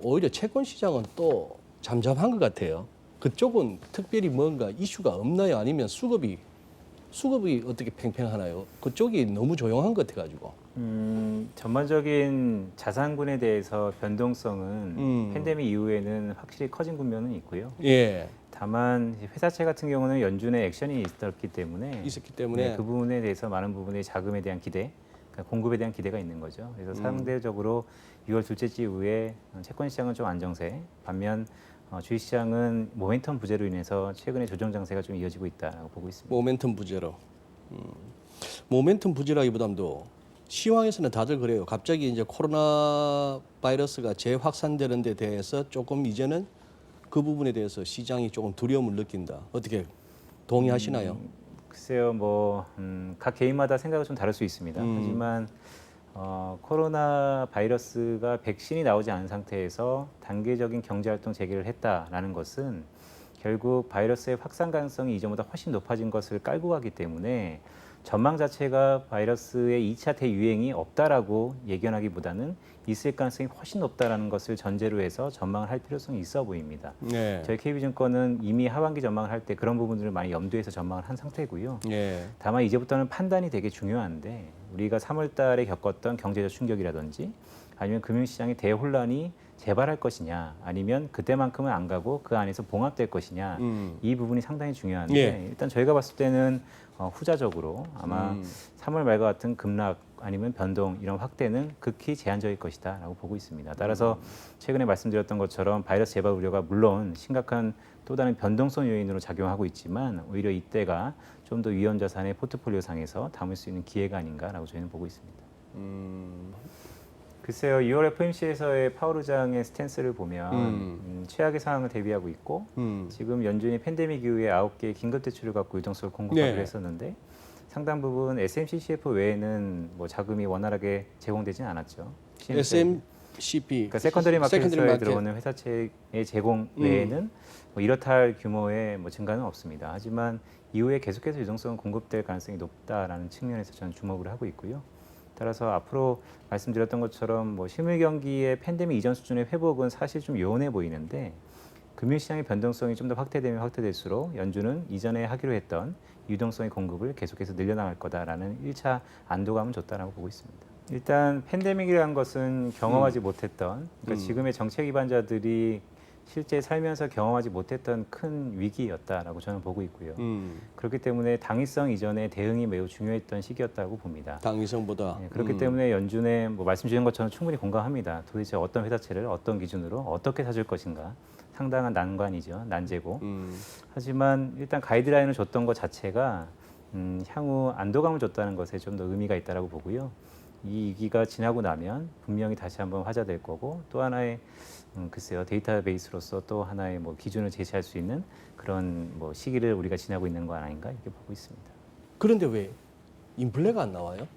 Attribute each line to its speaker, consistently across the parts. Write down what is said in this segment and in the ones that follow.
Speaker 1: 오히려 채권 시장은 또 잠잠한 것 같아요. 그쪽은 특별히 뭔가 이슈가 없나요? 아니면 수급이 어떻게 팽팽하나요? 그쪽이 너무 조용한 것 같아가지고.
Speaker 2: 전반적인 자산군에 대해서 변동성은
Speaker 1: 음.
Speaker 2: 팬데믹 이후에는 확실히 커진 국면은 있고요.
Speaker 1: 예,
Speaker 2: 다만 회사채 같은 경우는 연준의 액션이 있었기 때문에
Speaker 1: 있었기
Speaker 2: 네,
Speaker 1: 때문에
Speaker 2: 그 부분에 대해서 많은 부분의 자금에 대한 기대, 그러니까 공급에 대한 기대가 있는 거죠. 그래서 상대적으로 6월 둘째 주 이후에 채권 시장은 좀 안정세, 반면 주식 시장은 모멘텀 부재로 인해서 최근에 조정 장세가 좀 이어지고 있다고 보고 있습니다.
Speaker 1: 모멘텀 부재로. 모멘텀 부재라기보다도 시황에서는 다들 그래요. 갑자기 이제 코로나 바이러스가 재확산되는 데 대해서 조금 이제는 그 부분에 대해서 시장이 조금 두려움을 느낀다. 어떻게 동의하시나요?
Speaker 2: 글쎄요, 각 개인마다 생각은 좀 다를 수 있습니다. 하지만 코로나 바이러스가 백신이 나오지 않은 상태에서 단계적인 경제활동 재개를 했다라는 것은 결국 바이러스의 확산 가능성이 이전보다 훨씬 높아진 것을 깔고 가기 때문에 전망 자체가 바이러스의 2차 대유행이 없다라고 예견하기보다는 있을 가능성이 훨씬 높다라는 것을 전제로 해서 전망을 할 필요성이 있어 보입니다.
Speaker 1: 네.
Speaker 2: 저희 KB증권은 이미 하반기 전망을 할 때 그런 부분들을 많이 염두에서 전망을 한 상태고요.
Speaker 1: 예.
Speaker 2: 다만 이제부터는 판단이 되게 중요한데 우리가 3월 달에 겪었던 경제적 충격이라든지 아니면 금융시장의 대혼란이 재발할 것이냐 아니면 그때만큼은 안 가고 그 안에서 봉합될 것이냐 이 부분이 상당히 중요한데
Speaker 1: 예.
Speaker 2: 일단 저희가 봤을 때는 후자적으로 아마 3월 말과 같은 급락 아니면 변동 이런 확대는 극히 제한적일 것이다라고 보고 있습니다. 따라서 최근에 말씀드렸던 것처럼 바이러스 재발 우려가 물론 심각한 또 다른 변동성 요인으로 작용하고 있지만 오히려 이때가 좀 더 위험 자산의 포트폴리오 상에서 담을 수 있는 기회가 아닌가라고 저희는 보고 있습니다. 글쎄요, 2월 FOMC에서의 파월 의장의 스탠스를 보면 최악의 상황을 대비하고 있고 지금 연준이 팬데믹 이후에 9개의 긴급 대출을 갖고 유동성을 공급하기로
Speaker 1: 네.
Speaker 2: 했었는데 상당 부분 SMCCF 외에는 뭐 자금이 원활하게 제공되진 않았죠.
Speaker 1: SMCP,
Speaker 2: 그러니까 세컨더리
Speaker 1: 세컨더리
Speaker 2: 마켓에
Speaker 1: 마켓.
Speaker 2: 들어오는 회사채의 제공 외에는 뭐 이렇다 할 규모의 뭐 증가는 없습니다. 하지만 이후에 계속해서 유동성은 공급될 가능성이 높다라는 측면에서 저는 주목을 하고 있고요. 따라서 앞으로 말씀드렸던 것처럼 뭐 실물 경기의 팬데믹 이전 수준의 회복은 사실 좀 요원해 보이는데 금융시장의 변동성이 좀 더 확대되면 확대될수록 연준은 이전에 하기로 했던 유동성의 공급을 계속해서 늘려나갈 거다라는 1차 안도감은 줬다라고 보고 있습니다. 일단 팬데믹이라는 것은 경험하지 못했던 그러니까 지금의 정책 기반자들이 실제 살면서 경험하지 못했던 큰 위기였다라고 저는 보고 있고요. 그렇기 때문에 당위성 이전에 대응이 매우 중요했던 시기였다고 봅니다.
Speaker 1: 당위성보다.
Speaker 2: 네, 그렇기 때문에 연준의 뭐 말씀 주신 것처럼 충분히 공감합니다. 도대체 어떤 회사채를 어떤 기준으로 어떻게 사줄 것인가 상당한 난관이죠. 난제고. 하지만 일단 가이드라인을 줬던 것 자체가 향후 안도감을 줬다는 것에 좀 더 의미가 있다라고 보고요. 이 위기가 지나고 나면 분명히 다시 한번 화제될 거고 또 하나의 글쎄요 데이터베이스로서 또 하나의 뭐 기준을 제시할 수 있는 그런 뭐 시기를 우리가 지나고 있는 거 아닌가 이렇게 보고 있습니다.
Speaker 1: 그런데 왜 인플레가 안 나와요?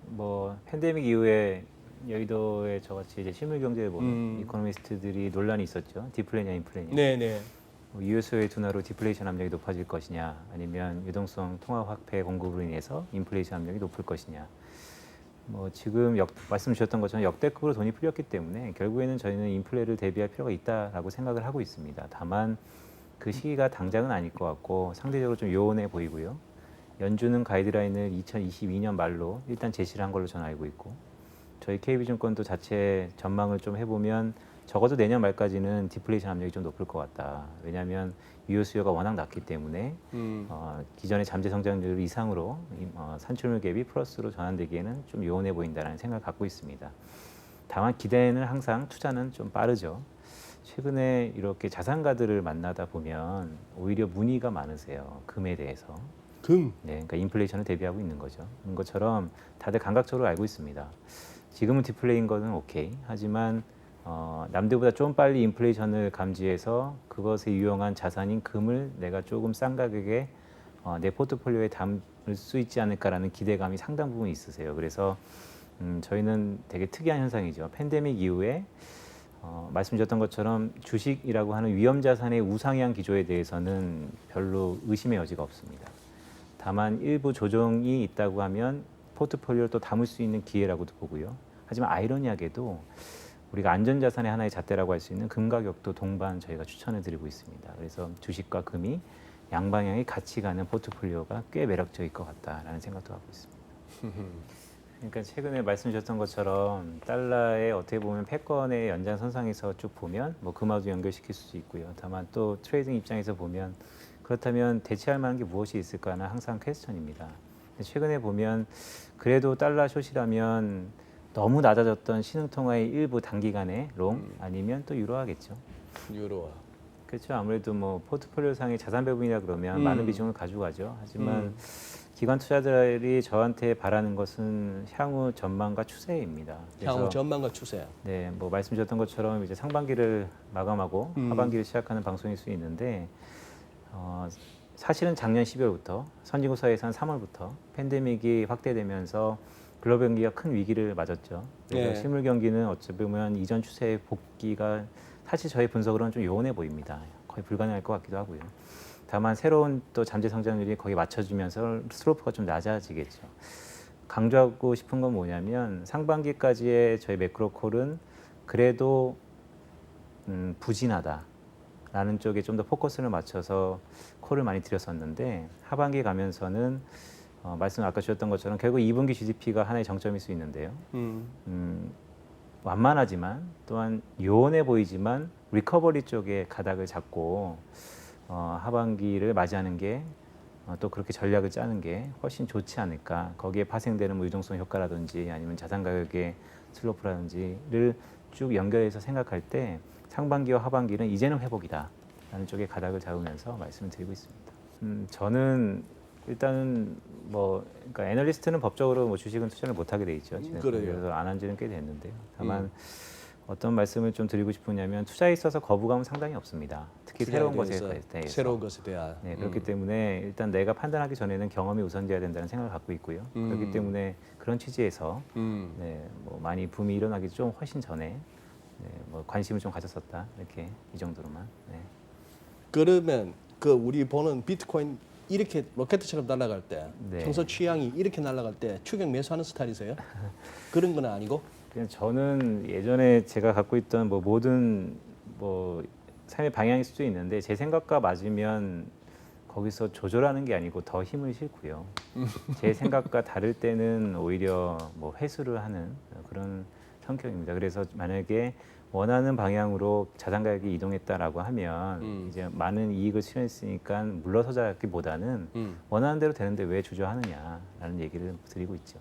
Speaker 2: 뭐 팬데믹 이후에 여의도에 저같이 이제 실물 경제를 보는 이코노미스트들이 논란이 있었죠. 디플레냐 인플레냐.
Speaker 1: 네네.
Speaker 2: 유효수의 둔화로 디플레이션 압력이 높아질 것이냐 아니면 유동성 통화 확대 공급으로 인해서 인플레이션 압력이 높을 것이냐. 뭐 지금 말씀 주셨던 것처럼 역대급으로 돈이 풀렸기 때문에 결국에는 저희는 인플레를 대비할 필요가 있다라고 생각을 하고 있습니다. 다만 그 시기가 당장은 아닐 것 같고 상대적으로 좀 요원해 보이고요. 연준은 가이드라인을 2022년 말로 일단 제시를 한 걸로 저는 알고 있고 저희 KB증권도 자체 전망을 좀 해보면 적어도 내년 말까지는 디플레이션 압력이 좀 높을 것 같다. 왜냐하면 유효 수요가 워낙 낮기 때문에 기존의 잠재 성장률 이상으로 산출물 갭이 플러스로 전환되기에는 좀 요원해 보인다는 생각을 갖고 있습니다. 다만 기대는 항상 투자는 좀 빠르죠. 최근에 이렇게 자산가들을 만나다 보면 오히려 문의가 많으세요. 금에 대해서.
Speaker 1: 금.
Speaker 2: 네, 그러니까 인플레이션을 대비하고 있는 거죠. 그런 것처럼 다들 감각적으로 알고 있습니다. 지금은 디플레이인 거는 오케이. 하지만 남들보다 좀 빨리 인플레이션을 감지해서 그것에 유용한 자산인 금을 내가 조금 싼 가격에 내 포트폴리오에 담을 수 있지 않을까라는 기대감이 상당 부분 있으세요. 그래서 저희는 되게 특이한 현상이죠. 팬데믹 이후에 말씀드렸던 것처럼 주식이라고 하는 위험 자산의 우상향 기조에 대해서는 별로 의심의 여지가 없습니다. 다만 일부 조정이 있다고 하면 포트폴리오를 또 담을 수 있는 기회라고도 보고요. 하지만 아이러니하게도 우리가 안전자산의 하나의 잣대라고 할 수 있는 금 가격도 동반 저희가 추천을 드리고 있습니다. 그래서 주식과 금이 양방향이 같이 가는 포트폴리오가 꽤 매력적일 것 같다라는 생각도 하고 있습니다. 그러니까 최근에 말씀 주셨던 것처럼 달러의 어떻게 보면 패권의 연장선상에서 쭉 보면 뭐 금화도 연결시킬 수 있고요. 다만 또 트레이딩 입장에서 보면 그렇다면 대체할 만한 게 무엇이 있을까는 항상 퀘스천입니다. 최근에 보면 그래도 달러 숏이라면 너무 낮아졌던 신흥통화의 일부 단기간의 롱 아니면 또 유로하겠죠.
Speaker 1: 유로화.
Speaker 2: 그렇죠. 아무래도 뭐 포트폴리오상의 자산 배분이라 그러면 많은 비중을 가져가죠. 하지만 기관 투자자들이 저한테 바라는 것은 향후 전망과 추세입니다.
Speaker 1: 향후 전망과 추세.
Speaker 2: 네, 뭐 말씀 주셨던 것처럼 이제 상반기를 마감하고 하반기를 시작하는 방송일 수 있는데 사실은 작년 12월부터 선진국 사회에서는 3월부터 팬데믹이 확대되면서 글로벌 경기가 큰 위기를 맞았죠. 그래서
Speaker 1: 네.
Speaker 2: 실물 경기는 어찌 보면 이전 추세의 복귀가 사실 저희 분석으로는 좀 요원해 보입니다. 거의 불가능할 것 같기도 하고요. 다만 새로운 또 잠재 성장률이 거기에 맞춰지면서 슬로프가 좀 낮아지겠죠. 강조하고 싶은 건 뭐냐면 상반기까지의 저희 매크로콜은 그래도 부진하다라는 쪽에 좀 더 포커스를 맞춰서 콜을 많이 드렸었는데 하반기 가면서는 말씀 아까 주셨던 것처럼 결국 2분기 GDP가 하나의 정점일 수 있는데요. 완만하지만 또한 요원해 보이지만 리커버리 쪽에 가닥을 잡고 하반기를 맞이하는 게 또 그렇게 전략을 짜는 게 훨씬 좋지 않을까. 거기에 파생되는 뭐 유동성 효과라든지 아니면 자산 가격의 슬로프라든지를 쭉 연결해서 생각할 때 상반기와 하반기는 이제는 회복이다라는 쪽에 가닥을 잡으면서 말씀을 드리고 있습니다. 저는 일단은 뭐 그러니까 애널리스트는 법적으로 뭐 주식은 투자를 못 하게 돼 있죠.
Speaker 1: 그래요.
Speaker 2: 그래서 안 한 지는 꽤 됐는데요. 다만 어떤 말씀을 좀 드리고 싶으냐면 투자에 있어서 거부감은 상당히 없습니다. 특히 새로운 것에 대해서.
Speaker 1: 새로운 것에 대한.
Speaker 2: 네, 그렇기 때문에 일단 내가 판단하기 전에는 경험이 우선돼야 된다는 생각을 갖고 있고요. 그렇기 때문에 그런 취지에서 네, 뭐 많이 붐이 일어나기 좀 훨씬 전에 네, 뭐 관심을 좀 가졌었다 이렇게 이 정도로만. 네.
Speaker 1: 그러면 그 우리 보는 비트코인 이렇게 로켓처럼 날아갈 때
Speaker 2: 네.
Speaker 1: 평소 취향이 이렇게 날아갈 때 추격 매수하는 스타일이세요? 그런 건 아니고?
Speaker 2: 그냥 저는 예전에 제가 갖고 있던 뭐 모든 뭐 삶의 방향일 수도 있는데 제 생각과 맞으면 거기서 조절하는 게 아니고 더 힘을 싣고요. 제 생각과 다를 때는 오히려 뭐 회수를 하는 그런 성격입니다. 그래서 만약에 원하는 방향으로 자산 가격이 이동했다라고 하면 이제 많은 이익을 실현했으니까 물러서자기보다는 원하는 대로 되는데 왜 주저하느냐라는 얘기를 드리고 있죠.